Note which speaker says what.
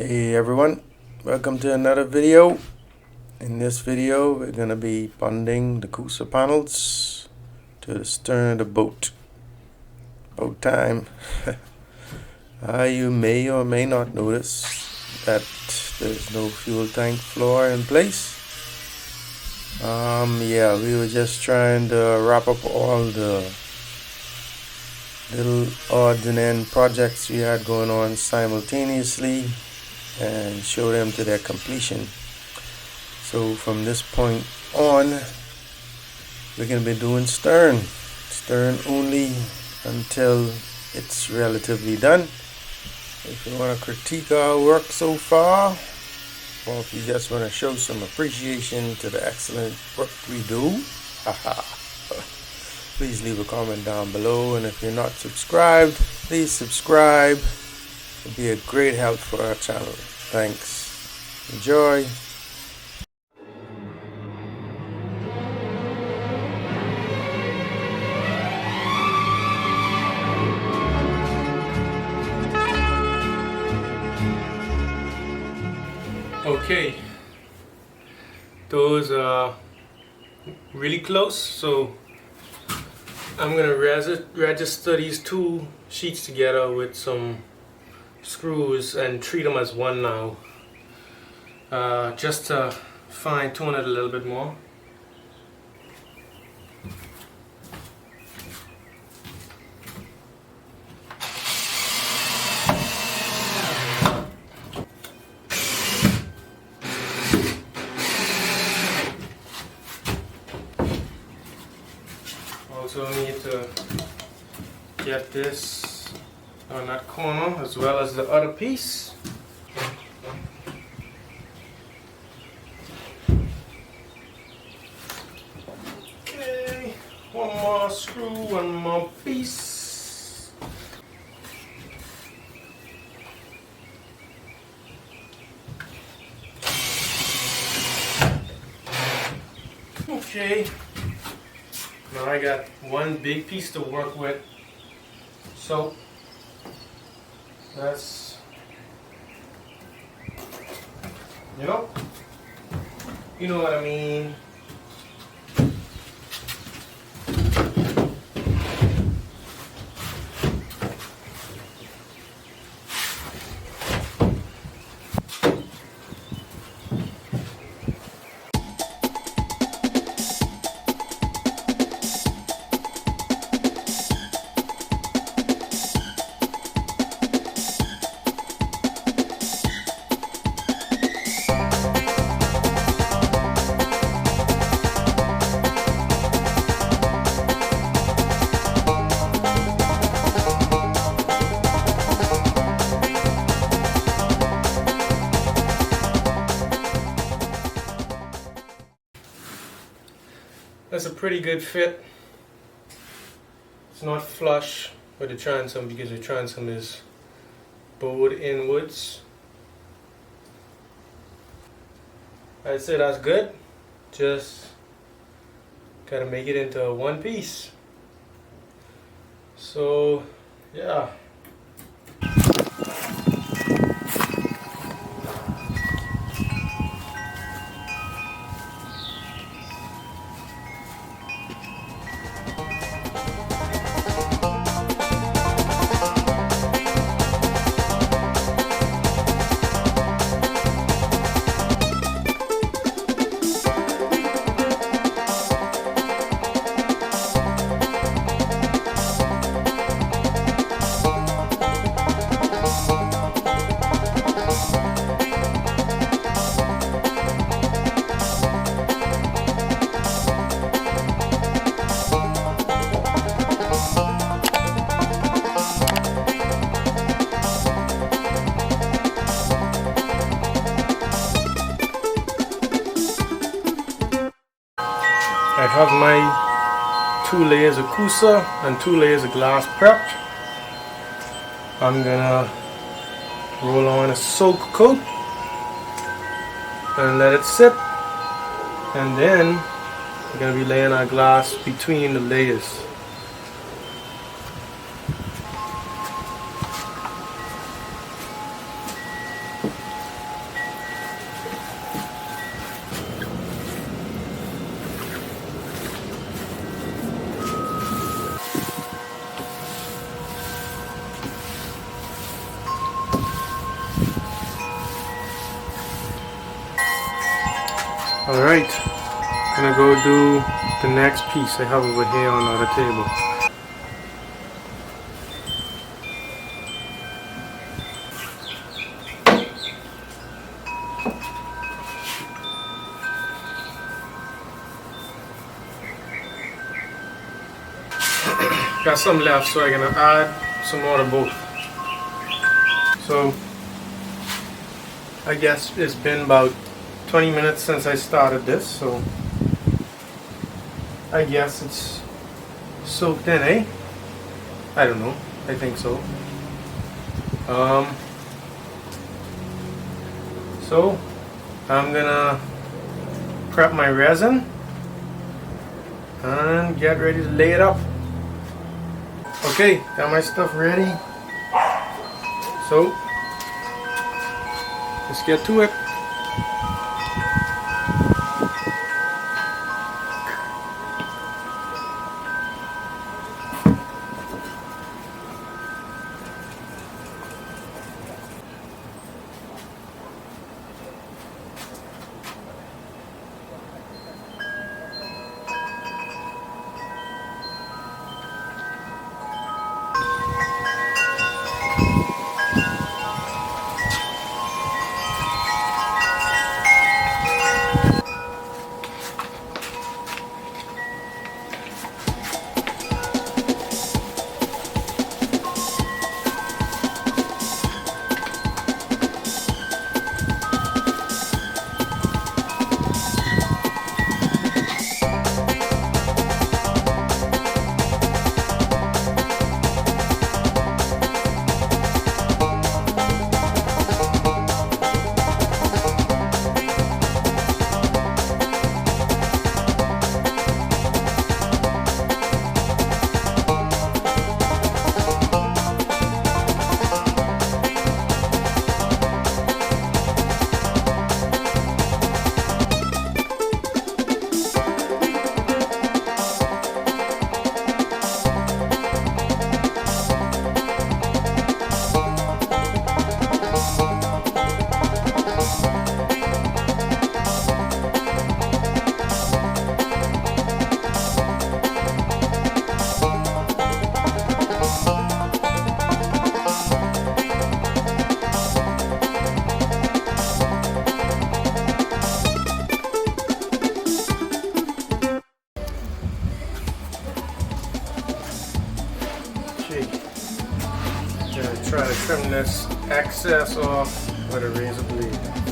Speaker 1: Hey everyone, welcome to another video. In this video we're going to be bonding the coosa panels to the stern of the boat. Boat time. You may or may not notice that there's no fuel tank floor in place. Yeah, we were just trying to wrap up all the little odds and end projects we had going on simultaneously and show them to their completion. So from this point on, we're going to be doing stern only until it's relatively done. If you want to critique our work so far, or if you just want to show some appreciation to the excellent work we do, please leave a comment down below. And if you're not subscribed, please subscribe. It'd be a great help for our channel. Thanks. Enjoy.
Speaker 2: Okay, those are really close, so I'm gonna register these two sheets together with some screws and treat them as one now, just to fine tune it a little bit more. Also need to get this on that corner as well as the other piece. Okay, one more screw, one more piece. Okay. Now I got one big piece to work with, so that's, you know what I mean. That's a pretty good fit. It's not flush with the transom because the transom is bowed inwards. I'd say that's good. Just gotta make it into a one piece. So yeah. I have my 2 layers of coosa and 2 layers of glass prepped. I'm gonna roll on a soak coat and let it sit, and then we're gonna be laying our glass between the layers. Alright, gonna go do the next piece I have over here on the table. Got some left, so I'm gonna add some more of both. So I guess it's been about 20 minutes since I started this, so I guess it's soaked in, eh? I don't know. I think so. So I'm gonna prep my resin and get ready to lay it up. Okay, got my stuff ready. So let's get to it. Gonna try to trim this excess off with a razor blade.